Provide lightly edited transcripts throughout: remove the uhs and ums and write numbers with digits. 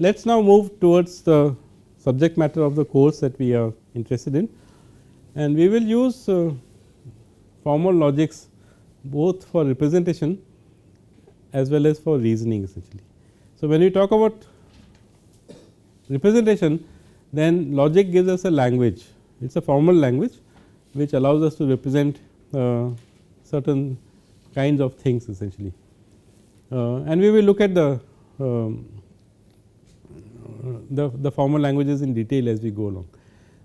let us now move towards the subject matter of the course that we are interested in, and we will use formal logics both for representation as well as for reasoning essentially. So, when we talk about representation, then logic gives us a language, it is a formal language which allows us to represent certain kinds of things essentially, and we will look at the formal languages in detail as we go along.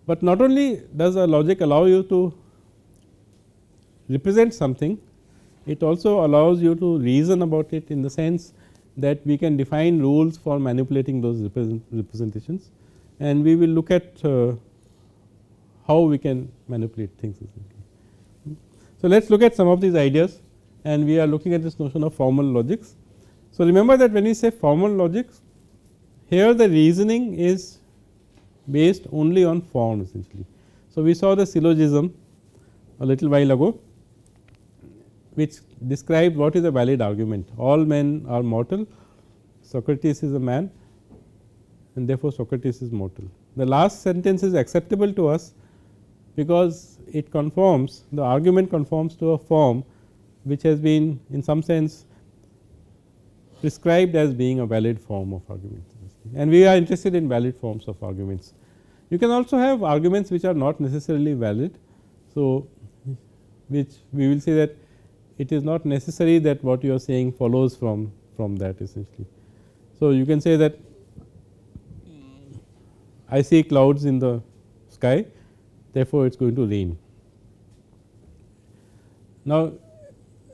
But not only does a logic allow you to represent something, it also allows you to reason about it in the sense that we can define rules for manipulating those representations, and we will look at how we can manipulate things essentially. So, let us look at some of these ideas, and we are looking at this notion of formal logics. So, remember that when we say formal logics, here the reasoning is based only on form essentially. So, we saw the syllogism a little while ago, which described what is a valid argument. All men are mortal, Socrates is a man, and therefore, Socrates is mortal. The last sentence is acceptable to us because it conforms, the argument conforms to a form which has been in some sense prescribed as being a valid form of argument, and we are interested in valid forms of arguments. You can also have arguments which are not necessarily valid. So, which we will say that it is not necessary that what you are saying follows from that essentially. So, you can say that I see clouds in the sky, therefore, it is going to rain. Now,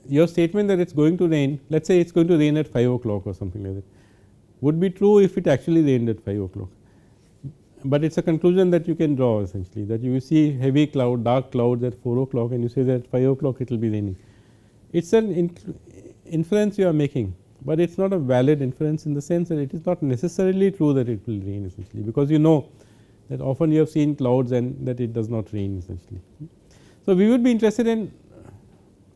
your statement that it is going to rain, let us say it is going to rain at 5 o'clock or something like that, would be true if it actually rained at 5 o'clock, but it is a conclusion that you can draw essentially, that you see heavy cloud, dark clouds at 4 o'clock and you say that at 5 o'clock it will be raining. It is an inference you are making, but it is not a valid inference in the sense that it is not necessarily true that it will rain essentially, because you know that often you have seen clouds and that it does not rain essentially. So, we would be interested in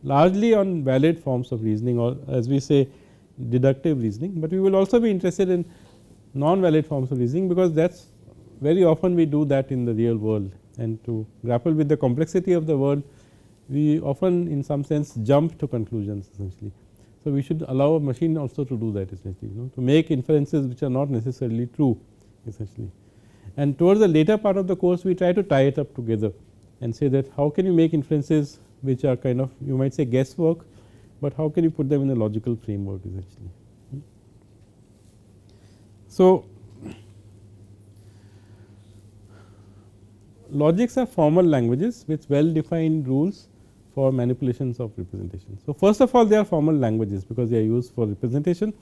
largely on valid forms of reasoning, or as we say deductive reasoning, but we will also be interested in non valid forms of reasoning, because that is very often we do that in the real world, and to grapple with the complexity of the world we often in some sense jump to conclusions essentially. So, we should allow a machine also to do that essentially, to make inferences which are not necessarily true essentially. And towards the later part of the course we try to tie it up together and say that how can you make inferences which are kind of, you might say, guesswork, but how can you put them in a logical framework essentially. So, logics are formal languages with well defined rules for manipulations of representation. So, first of all they are formal languages because they are used for representation,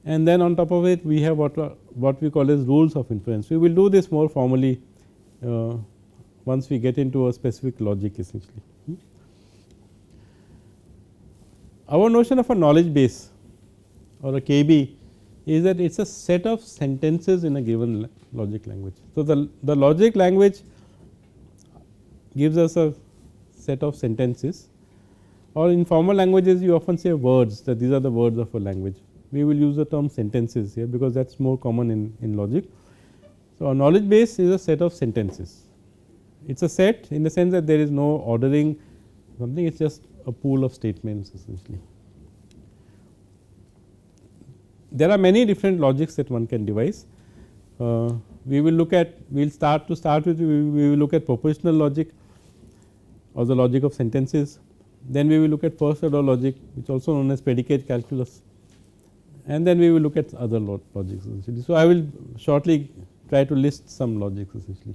and then on top of it we have what we call as rules of inference. We will do this more formally once we get into a specific logic essentially. Our notion of a knowledge base or a KB is that it is a set of sentences in a given logic language. So, the logic language gives us a set of sentences, or in formal languages you often say words, that these are the words of a language. We will use the term sentences here because that is more common in logic. So, a knowledge base is a set of sentences. It is a set in the sense that there is no ordering something, it is just a pool of statements essentially. There are many different logics that one can devise. We will look at, we will start with, we will look at propositional logic or the logic of sentences. Then we will look at first order logic, which is also known as predicate calculus, and then we will look at other logics essentially. So, I will shortly try to list some logics essentially.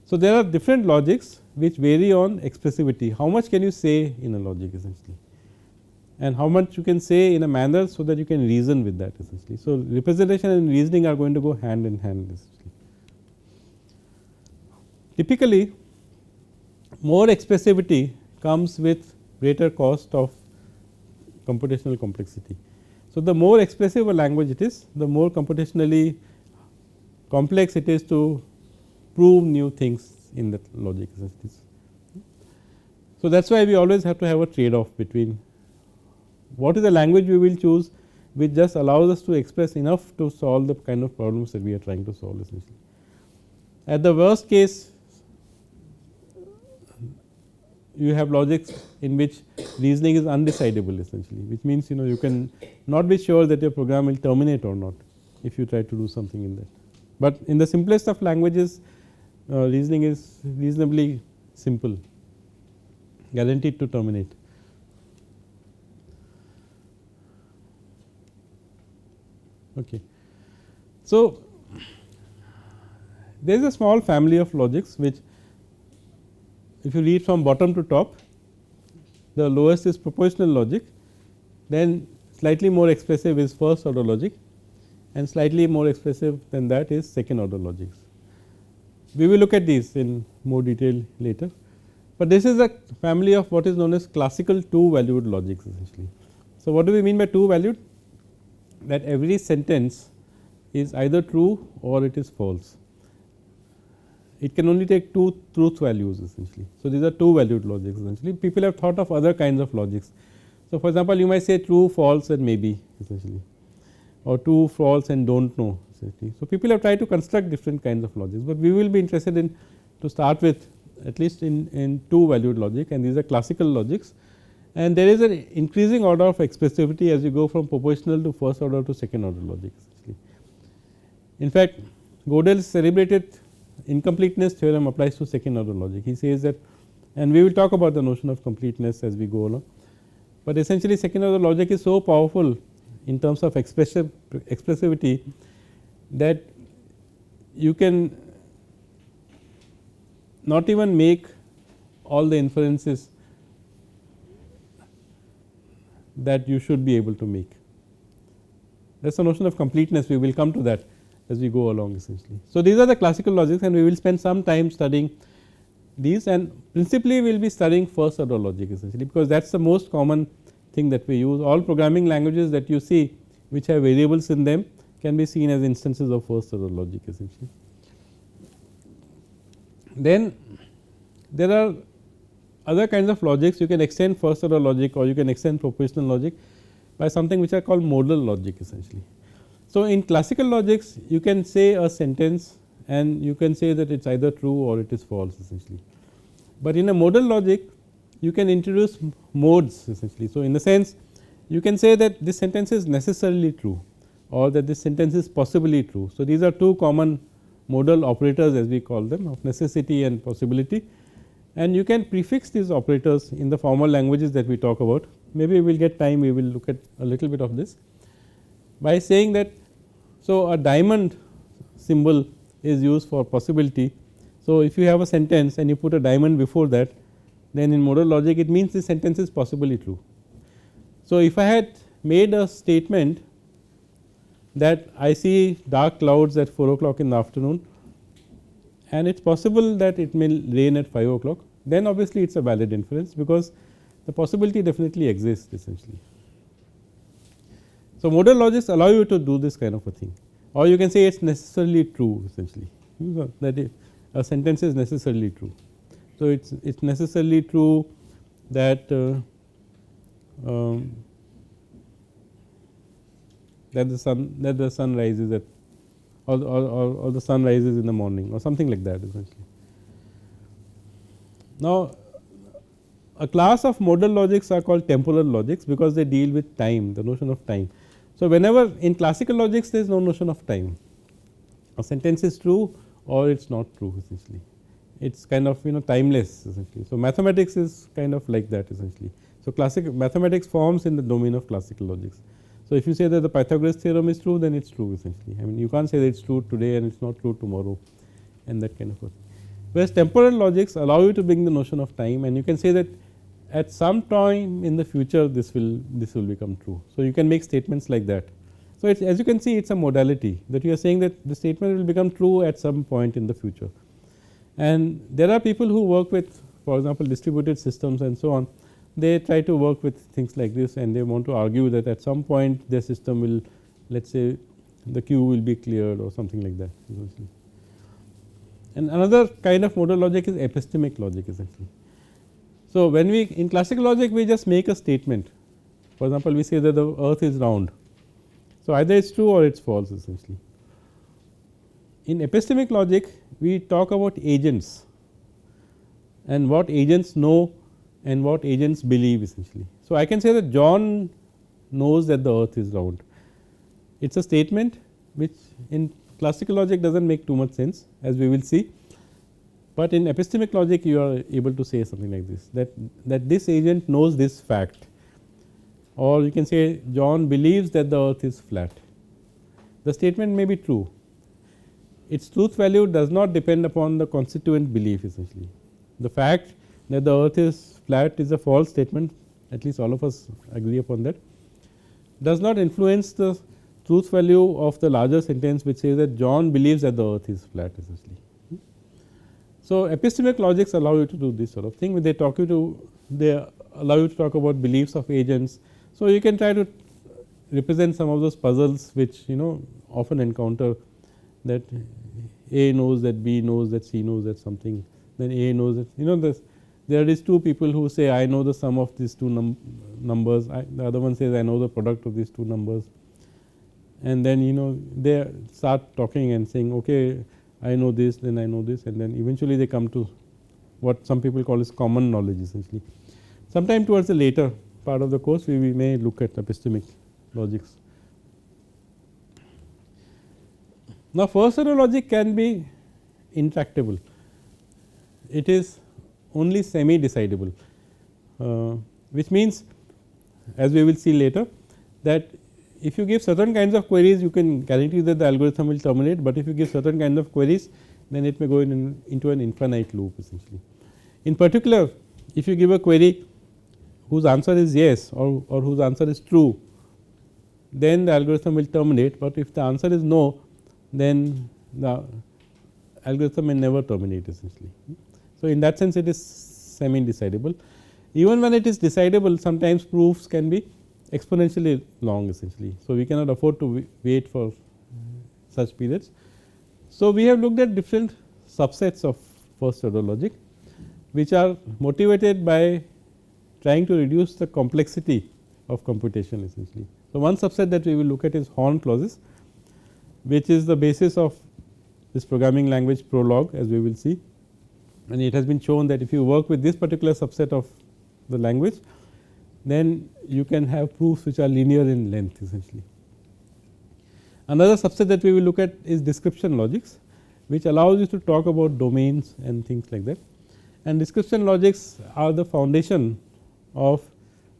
So, there are different logics which vary on expressivity, how much can you say in a logic essentially, and how much you can say in a manner so that you can reason with that essentially. So, representation and reasoning are going to go hand in hand essentially. Typically, more expressivity comes with greater cost of computational complexity. So, the more expressive a language it is, the more computationally complex it is to prove new things in that logic essentially. So, that is why we always have to have a trade off between what is the language we will choose which just allows us to express enough to solve the kind of problems that we are trying to solve essentially. At the worst case, you have logics in which reasoning is undecidable essentially, which means you can not be sure that your program will terminate or not if you try to do something in that. But in the simplest of languages, reasoning is reasonably simple, guaranteed to terminate. Okay. So, there is a small family of logics which, if you read from bottom to top, the lowest is propositional logic, then slightly more expressive is first order logic, and slightly more expressive than that is second order logics. We will look at these in more detail later, but this is a family of what is known as classical two valued logics essentially. So, what do we mean by two valued? That every sentence is either true or it is false. It can only take two truth values essentially. So, these are two valued logics essentially. People have thought of other kinds of logics. So, for example, you might say true, false and maybe essentially, or true, false and don't know essentially. So, people have tried to construct different kinds of logics, but we will be interested in to start with at least in two valued logic, and these are classical logics, and there is an increasing order of expressivity as you go from propositional to first order to second order logic essentially. In fact, Gödel's celebrated incompleteness theorem applies to second order logic. He says that, and we will talk about the notion of completeness as we go along, but essentially second order logic is so powerful in terms of expressivity that you can not even make all the inferences that you should be able to make. That is the notion of completeness. We will come to that as we go along essentially. So, these are the classical logics, and we will spend some time studying these, and principally we will be studying first order logic essentially, because that is the most common thing that we use. All programming languages that you see which have variables in them can be seen as instances of first order logic essentially. Then there are other kinds of logics. You can extend first order logic, or you can extend propositional logic by something which are called modal logic essentially. So, in classical logics you can say a sentence and you can say that it is either true or it is false essentially, but in a modal logic you can introduce modes essentially. So, in the sense you can say that this sentence is necessarily true or that this sentence is possibly true. So, these are two common modal operators as we call them, of necessity and possibility, and you can prefix these operators in the formal languages that we talk about. Maybe we will get time, we will look at a little bit of this by saying that. So, a diamond symbol is used for possibility. So, if you have a sentence and you put a diamond before that, then in modal logic it means this sentence is possibly true. So, if I had made a statement that I see dark clouds at 4 o'clock in the afternoon and it is possible that it may rain at 5 o'clock, then obviously it is a valid inference, because the possibility definitely exists essentially. So, modal logics allow you to do this kind of a thing, or you can say it is necessarily true essentially, that a sentence is necessarily true. So, it is necessarily true that that the sun rises at, or the sun rises in the morning, or something like that essentially. Now, a class of modal logics are called temporal logics, because they deal with time, the notion of time. So, whenever in classical logics there is no notion of time, a sentence is true or it is not true essentially, it is kind of timeless essentially. So, mathematics is kind of like that essentially. So, classical mathematics forms in the domain of classical logics. So, if you say that the Pythagoras theorem is true, then it is true essentially. I mean, you can't say that it is true today and it is not true tomorrow, and that kind of a thing. Whereas temporal logics allow you to bring the notion of time, and you can say that at some time in the future this will become true. So, you can make statements like that. So, it's, as you can see, it is a modality that you are saying that the statement will become true at some point in the future. And there are people who work with, for example, distributed systems and so on. They try to work with things like this, and they want to argue that at some point their system will, let us say, the queue will be cleared or something like that. And another kind of modal logic is epistemic logic essentially. So, when we in classical logic we just make a statement. For example, we say that the earth is round, So, either it is true or it is false essentially. In epistemic logic, we talk about agents and what agents know and what agents believe essentially. So, I can say that John knows that the earth is round. It is a statement which in classical logic does not make too much sense, as we will see, but in epistemic logic you are able to say something like this, that this agent knows this fact, or you can say John believes that the earth is flat. The statement may be true. Its truth value does not depend upon the constituent belief essentially. The fact that the earth is flat is a false statement, at least all of us agree upon that, does not influence the truth value of the larger sentence which says that John believes that the earth is flat essentially. So, epistemic logics allow you to do this sort of thing, when they allow you to talk about beliefs of agents. So, you can try to represent some of those puzzles which often encounter, that A knows that B knows that C knows that something, then A knows that there is two people who say I know the sum of these two numbers, the other one says I know the product of these two numbers, and then they start talking and saying okay, I know this, then I know this, and then eventually they come to what some people call as common knowledge essentially. Sometime towards the later part of the course we may look at epistemic logics. Now, first order logic can be intractable. It is only semi decidable, which means, as we will see later, that if you give certain kinds of queries you can guarantee that the algorithm will terminate, but if you give certain kinds of queries then it may go into an infinite loop essentially. In particular, if you give a query whose answer is yes or whose answer is true, then the algorithm will terminate, but if the answer is no, then the algorithm may never terminate essentially. So, in that sense it is semi decidable. Even when it is decidable, sometimes proofs can be exponentially long essentially. So, we cannot afford to wait for such periods. So, we have looked at different subsets of first order logic which are motivated by trying to reduce the complexity of computation essentially. So, one subset that we will look at is Horn clauses, which is the basis of this programming language Prolog, as we will see, and it has been shown that if you work with this particular subset of the language, then you can have proofs which are linear in length essentially. Another subset that we will look at is description logics, which allows you to talk about domains and things like that, and description logics are the foundation of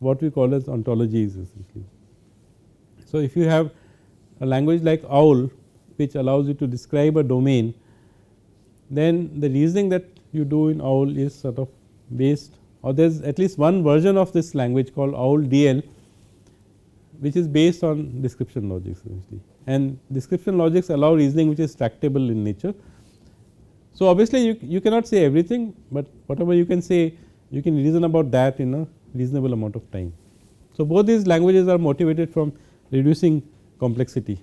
what we call as ontologies essentially. So, if you have a language like OWL which allows you to describe a domain, then the reasoning that you do in OWL is sort of based, or there is at least one version of this language called OWL DL which is based on description logics essentially, and description logics allow reasoning which is tractable in nature. So, obviously you cannot say everything, but whatever you can say you can reason about that in a reasonable amount of time. So, both these languages are motivated from reducing complexity.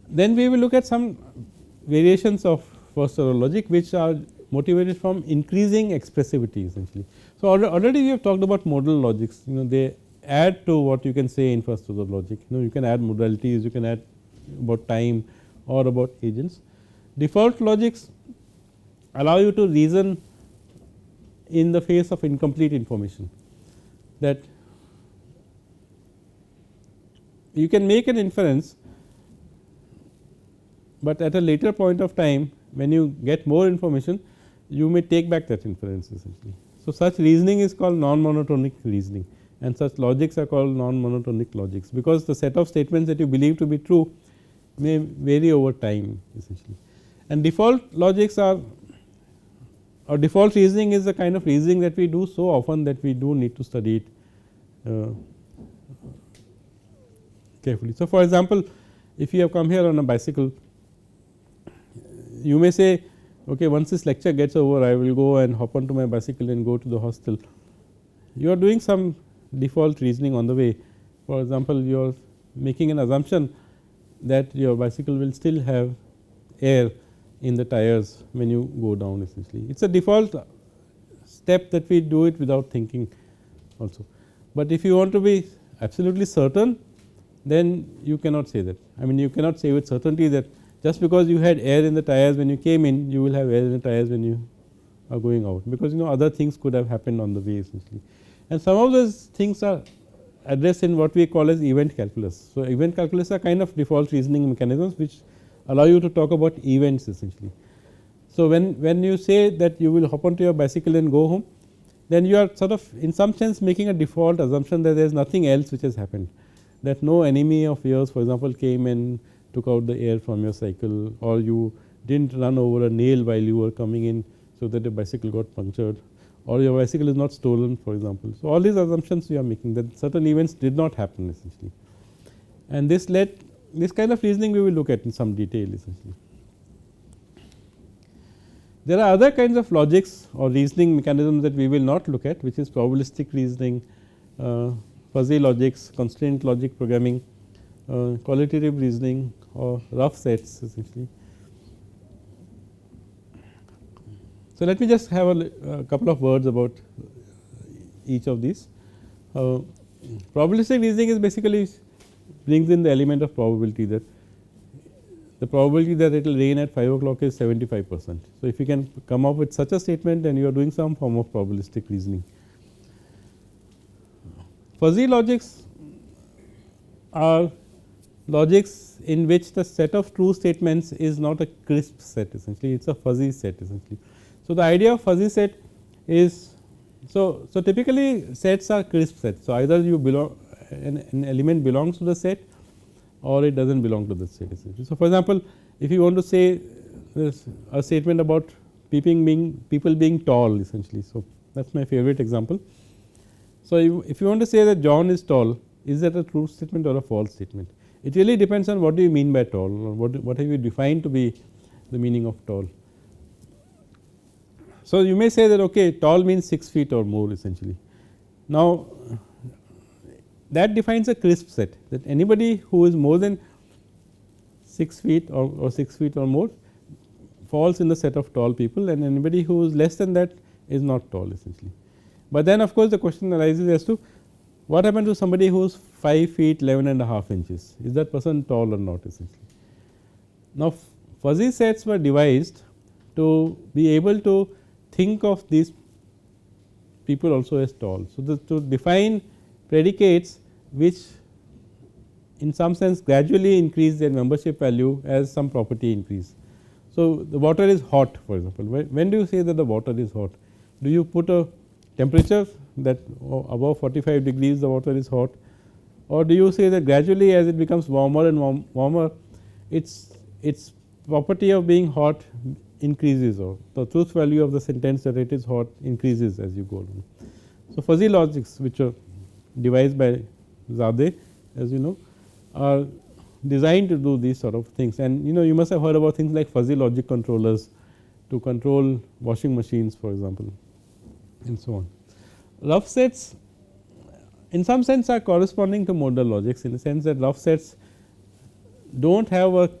Then we will look at some variations of first order logic which are motivated from increasing expressivity essentially. So, already we have talked about modal logics, they add to what you can say in first order logic. You can add modalities, you can add about time or about agents. Default logics allow you to reason in the face of incomplete information, that you can make an inference, but at a later point of time when you get more information you may take back that inference essentially. So, such reasoning is called non-monotonic reasoning, and such logics are called non-monotonic logics, because the set of statements that you believe to be true may vary over time essentially. And default logics are, or default reasoning is the kind of reasoning that we do so often that we do need to study it carefully. So, for example, if you have come here on a bicycle, you may say okay, once this lecture gets over I will go and hop onto my bicycle and go to the hostel. You are doing some default reasoning on the way. For example, you are making an assumption that your bicycle will still have air in the tires when you go down essentially. It is a default step that we do it without thinking also. But if you want to be absolutely certain, then you cannot say that. I mean, you cannot say with certainty that just because you had air in the tires when you came in, you will have air in the tires when you are going out, because other things could have happened on the way essentially. And some of those things are addressed in what we call as event calculus. So, event calculus are kind of default reasoning mechanisms which allow you to talk about events essentially. So, when you say that you will hop onto your bicycle and go home, then you are sort of in some sense making a default assumption that there is nothing else which has happened, that no enemy of yours for example came and took out the air from your cycle, or you did not run over a nail while you were coming in, so that the bicycle got punctured, or your bicycle is not stolen for example. So, all these assumptions you are making that certain events did not happen essentially, and this kind of reasoning we will look at in some detail essentially. There are other kinds of logics or reasoning mechanisms that we will not look at, which is probabilistic reasoning, fuzzy logics, constraint logic programming, qualitative reasoning, or rough sets essentially. So, let me just have a couple of words about each of these. Probabilistic reasoning is basically brings in the element of probability, that the probability that it will rain at 5 o'clock is 75%. So, if you can come up with such a statement, then you are doing some form of probabilistic reasoning. Fuzzy logics are logics in which the set of true statements is not a crisp set essentially, it is a fuzzy set essentially. So, the idea of fuzzy set is, so typically sets are crisp sets. So, either you belong an element belongs to the set, or it does not belong to the set essentially. So, for example, if you want to say a statement about people being tall essentially. So, that is my favorite example. So, if you want to say that John is tall, is that a true statement or a false statement? It really depends on what do you mean by tall, or what have you defined to be the meaning of tall. So, you may say that okay, tall means 6 feet or more essentially. Now, that defines a crisp set, that anybody who is more than 6 feet or 6 feet or more falls in the set of tall people, and anybody who is less than that is not tall essentially. But then of course, the question arises as to what happens to somebody who is 5 feet 11 and a half inches, is that person tall or not essentially. Now, fuzzy sets were devised to be able to think of these people also as tall. So, to define predicates which in some sense gradually increase their membership value as some property increase. So, the water is hot for example, when do you say that the water is hot? Do you put a temperature that above 45 degrees the water is hot, or do you say that gradually as it becomes warmer and warmer, its property of being hot increases, or the truth value of the sentence that it is hot increases as you go along. So, fuzzy logics which are devised by Zadeh, as you know, are designed to do these sort of things, and you must have heard about things like fuzzy logic controllers to control washing machines for example, and so on. Rough sets in some sense are corresponding to modal logics, in the sense that rough sets do not have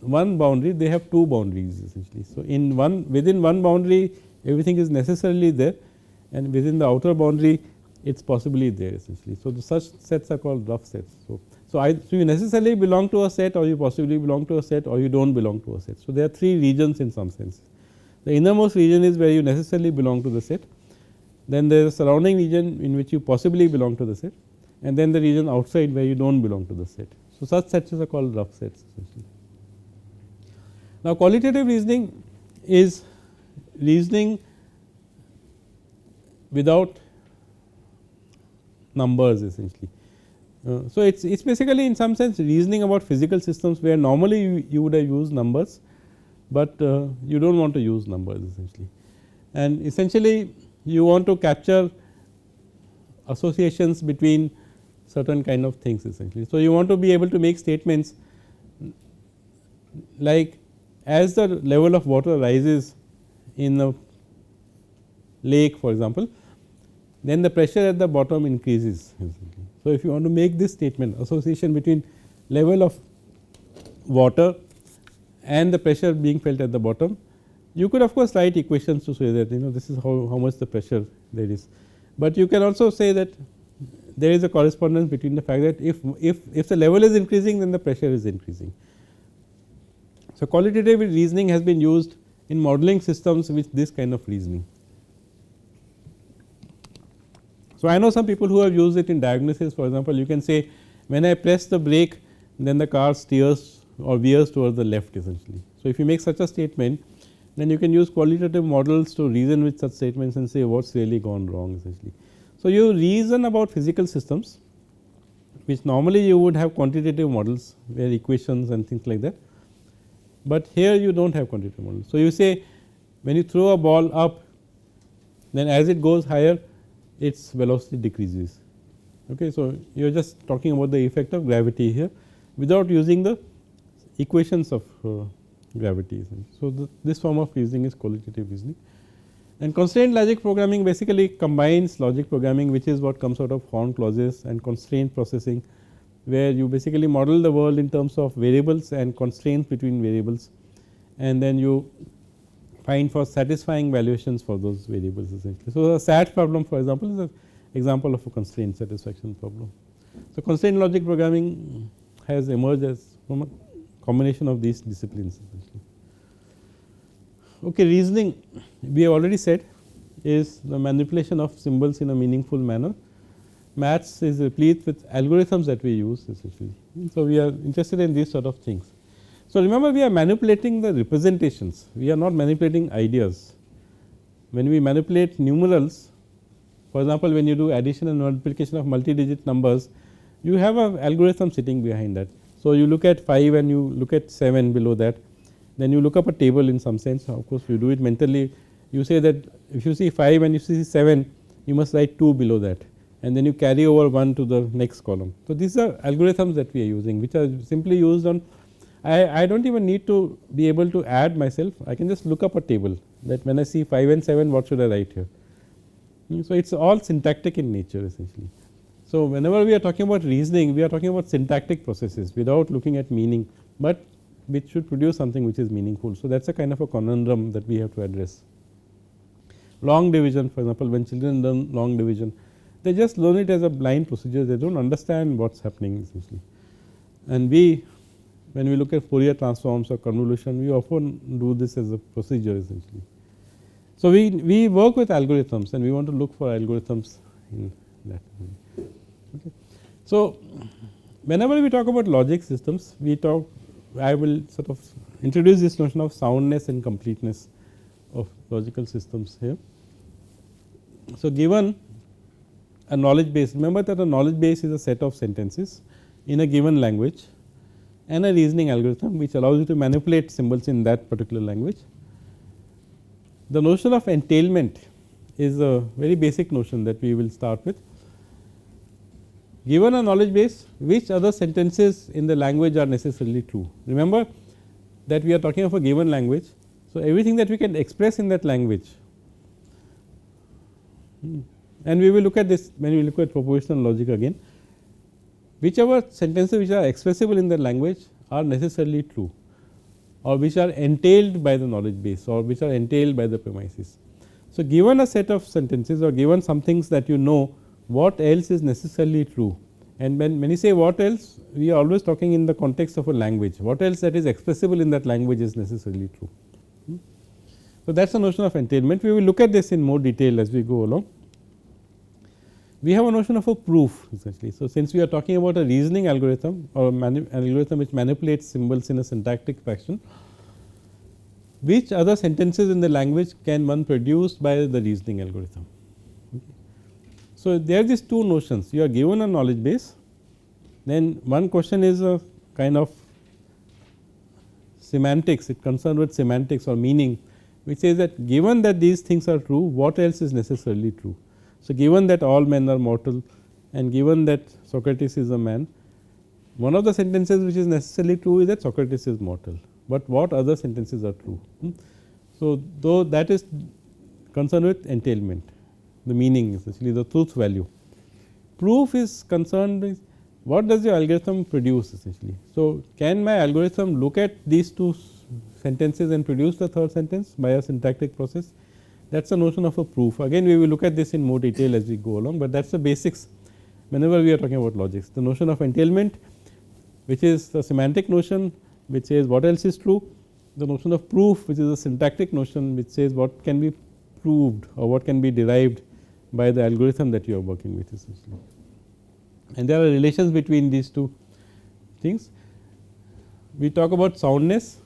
one boundary, they have two boundaries essentially. So, within one boundary everything is necessarily there, and within the outer boundary it is possibly there essentially. So, such sets are called rough sets. So, you necessarily belong to a set, or you possibly belong to a set, or you do not belong to a set. So, there are three regions in some sense. The innermost region is where you necessarily belong to the set, then there is a surrounding region in which you possibly belong to the set, and then the region outside where you do not belong to the set. So, such sets are called rough sets essentially. Now, qualitative reasoning is reasoning without numbers essentially. So, it is basically in some sense reasoning about physical systems where normally you would have used numbers, but you do not want to use numbers essentially, and essentially you want to capture associations between certain kind of things essentially. So, you want to be able to make statements like, as the level of water rises in a lake for example, then the pressure at the bottom increases. So, if you want to make this statement, association between level of water and the pressure being felt at the bottom, you could of course write equations to say that this is how much the pressure there is, but you can also say that there is a correspondence between the fact that if the level is increasing, then the pressure is increasing. So, qualitative reasoning has been used in modeling systems with this kind of reasoning. So, I know some people who have used it in diagnosis. For example, you can say when I press the brake, then the car steers or veers towards the left essentially. So, if you make such a statement, then you can use qualitative models to reason with such statements and say what is really gone wrong essentially. So, you reason about physical systems, which normally you would have quantitative models where equations and things like that, but here you do not have quantitative models. So, you say when you throw a ball up, then as it goes higher, its velocity decreases. Okay. So, you are just talking about the effect of gravity here without using the equations of gravity. So, this form of reasoning is qualitative reasoning. And constraint logic programming basically combines logic programming, which is what comes out of Horn clauses, and constraint processing, where you basically model the world in terms of variables and constraints between variables, and then you find for satisfying valuations for those variables essentially. So, a SAT problem for example is an example of a constraint satisfaction problem. So, constraint logic programming has emerged as from a combination of these disciplines essentially. Okay, reasoning we have already said is the manipulation of symbols in a meaningful manner. Maths is replete with algorithms that we use essentially. So, we are interested in these sort of things. So, remember we are manipulating the representations, we are not manipulating ideas. When we manipulate numerals, for example, when you do addition and multiplication of multi-digit numbers, you have an algorithm sitting behind that. So, you look at 5 and you look at 7 below that, then you look up a table in some sense. Of course, you do it mentally. You say that if you see 5 and you see 7, you must write 2 below that, and then you carry over 1 to the next column. So, these are algorithms that we are using, which are simply used on. I do not even need to be able to add myself. I can just look up a table that when I see 5 and 7, what should I write here. So, it is all syntactic in nature essentially. So, whenever we are talking about reasoning, we are talking about syntactic processes without looking at meaning, but which should produce something which is meaningful. So, that is a kind of a conundrum that we have to address. Long division, for example, when children learn long division, they just learn it as a blind procedure, they do not understand what is happening essentially. And we, when we look at Fourier transforms or convolution, we often do this as a procedure essentially. So, we work with algorithms and we want to look for algorithms in that. Okay. So, whenever we talk about logic systems, we talk, I will sort of introduce this notion of soundness and completeness of logical systems here. So, given a knowledge base, remember that a knowledge base is a set of sentences in a given language and a reasoning algorithm which allows you to manipulate symbols in that particular language. The notion of entailment is a very basic notion that we will start with. Given a knowledge base, which other sentences in the language are necessarily true? Remember that we are talking of a given language. So, everything that we can express in that language, and we will look at this when we look at propositional logic again, whichever sentences which are expressible in the language are necessarily true, or which are entailed by the knowledge base, or which are entailed by the premises. So, given a set of sentences or given some things that you know, what else is necessarily true, and when you say what else, we are always talking in the context of a language, what else that is expressible in that language is necessarily true. So, that is the notion of entailment. We will look at this in more detail as we go along. We have a notion of a proof essentially. So, since we are talking about a reasoning algorithm or an algorithm which manipulates symbols in a syntactic fashion, which other sentences in the language can one produce by the reasoning algorithm. So, there are these two notions, you are given a knowledge base, then one question is a kind of semantics, it concerns with semantics or meaning, which says that given that these things are true, what else is necessarily true. So, given that all men are mortal and given that Socrates is a man, one of the sentences which is necessarily true is that Socrates is mortal, but what other sentences are true. So, though that is concerned with entailment, the meaning essentially the truth value. Proof is concerned with what does your algorithm produce essentially. So, can my algorithm look at these two sentences and produce the third sentence by a syntactic process? That is the notion of a proof. Again we will look at this in more detail as we go along, but that is the basics whenever we are talking about logics. The notion of entailment, which is the semantic notion which says what else is true, the notion of proof, which is a syntactic notion which says what can be proved or what can be derived by the algorithm that you are working with essentially. And there are relations between these two things. We talk about soundness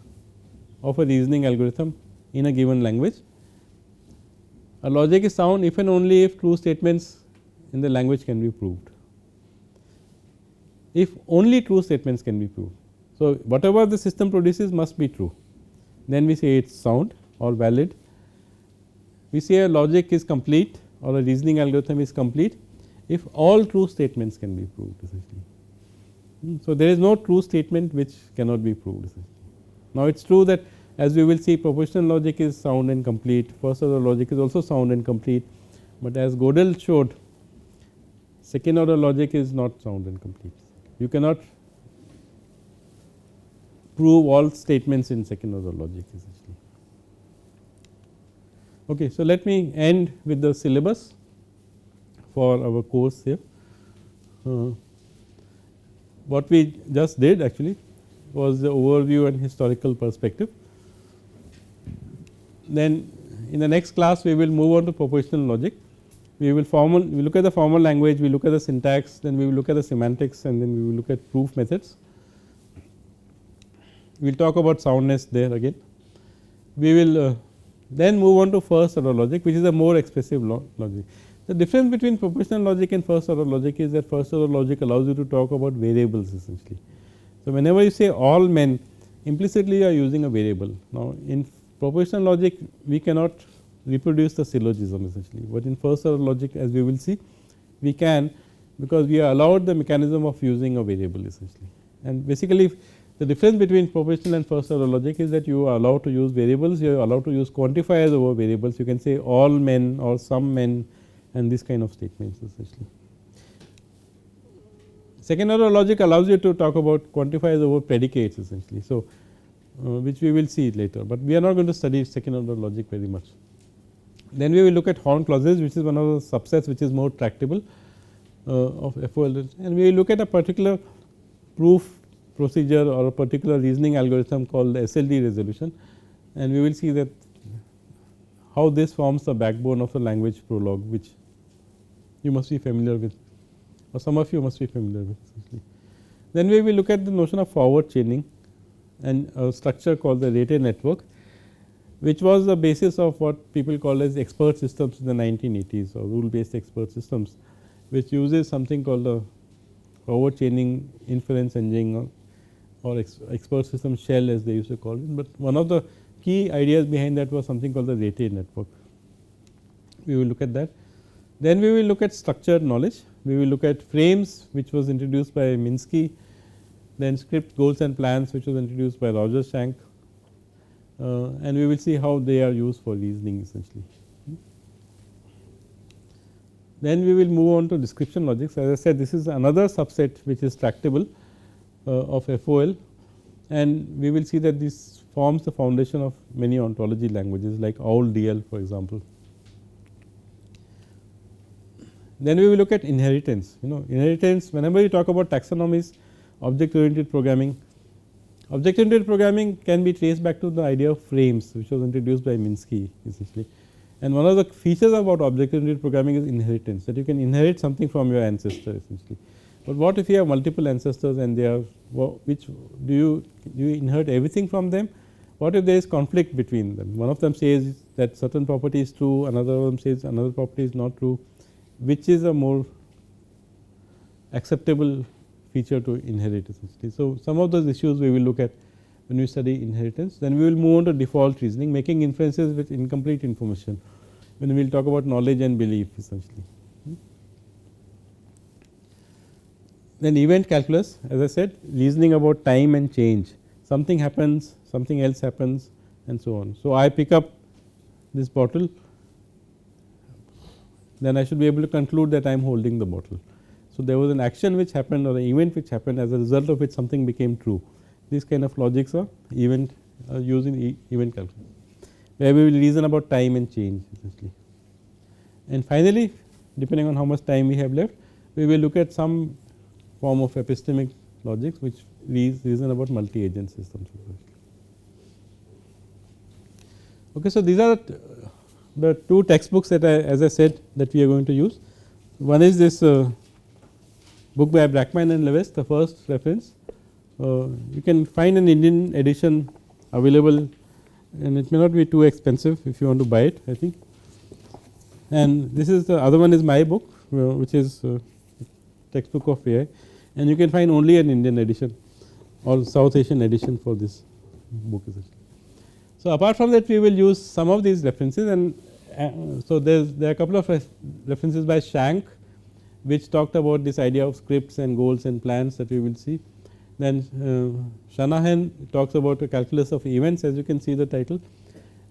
of a reasoning algorithm in a given language. A logic is sound if and only if true statements in the language can be proved. If only true statements can be proved. So, whatever the system produces must be true, then we say it is sound or valid. We say a logic is complete or a reasoning algorithm is complete if all true statements can be proved essentially. So, there is no true statement which cannot be proved essentially. Now, it is true that as we will see, propositional logic is sound and complete, first order logic is also sound and complete, but as Gödel showed, second order logic is not sound and complete. You cannot prove all statements in second order logic essentially. Okay, so, let me end with the syllabus for our course here. What we just did actually was the overview and historical perspective. Then in the next class we will move on to propositional logic. We will look at the formal language, we look at the syntax, then we will look at the semantics, and then we will look at proof methods. We will talk about soundness there again. We will then move on to first order logic, which is a more expressive logic. The difference between propositional logic and first order logic is that first order logic allows you to talk about variables essentially. So, whenever you say all men, implicitly you are using a variable. Now, in propositional logic we cannot reproduce the syllogism essentially, but in first order logic, as we will see, we can, because we are allowed the mechanism of using a variable essentially. And basically the difference between propositional and first order logic is that you are allowed to use variables, you are allowed to use quantifiers over variables. You can say all men or some men and this kind of statements essentially. Second order logic allows you to talk about quantifiers over predicates essentially. So, which we will see later, but we are not going to study second order logic very much. Then we will look at horn clauses, which is one of the subsets which is more tractable of FOL, and we will look at a particular proof procedure or a particular reasoning algorithm called the SLD resolution, and we will see that how this forms the backbone of the language prologue, which you must be familiar with, or some of you must be familiar with essentially. Then we will look at the notion of forward chaining and a structure called the rated network, which was the basis of what people call as expert systems in the 1980s, or rule based expert systems, which uses something called the forward chaining inference engine or expert system shell, as they used to call it. But one of the key ideas behind that was something called the rated network. We will look at that. Then we will look at structured knowledge. We will look at frames, which was introduced by Minsky, then script goals and plans, which was introduced by Roger Schank, and we will see how they are used for reasoning essentially. Then we will move on to description logics. As I said, this is another subset which is tractable of FOL, and we will see that this forms the foundation of many ontology languages like OWL-DL for example. Then we will look at inheritance. Inheritance, whenever you talk about taxonomies, object oriented programming. Object oriented programming can be traced back to the idea of frames, which was introduced by Minsky essentially. And one of the features about object oriented programming is inheritance, that you can inherit something from your ancestor essentially. But what if you have multiple ancestors and they are, which do you inherit everything from them? What if there is conflict between them? One of them says that certain property is true, another of them says another property is not true. Which is a more acceptable feature to inherit essentially. So, some of those issues we will look at when we study inheritance. Then we will move on to default reasoning, making inferences with incomplete information, when we will talk about knowledge and belief essentially. Then event calculus, as I said, reasoning about time and change. Something happens, something else happens, and so on. So, I pick up this bottle, then I should be able to conclude that I am holding the bottle. So, there was an action which happened or an event which happened, as a result of which something became true. These kind of logics are used in event calculus, where we will reason about time and change essentially. And finally, depending on how much time we have left, we will look at some form of epistemic logics which reason about multi-agent systems. Okay, so these are the two textbooks that as I said that we are going to use. One is this book by Brackman and Lewis, the first reference. You can find an Indian edition available, and it may not be too expensive if you want to buy it, I think. And this is the other one is my book, which is textbook of AI, and you can find only an Indian edition or South Asian edition for this book. So, apart from that we will use some of these references, and so there are a couple of references by Shank which talked about this idea of scripts and goals and plans that we will see. Then Shanahan talks about a calculus of events, as you can see the title.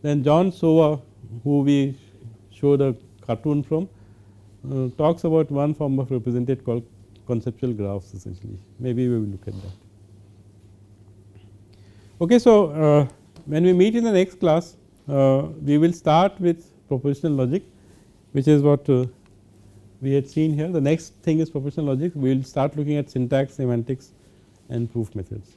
Then John Sova, who we showed a cartoon from, talks about one form of represented called conceptual graphs essentially. Maybe we will look at that. Okay, so when we meet in the next class, we will start with propositional logic, which is what we had seen here. The next thing is propositional logic. We will start looking at syntax, semantics, and proof methods.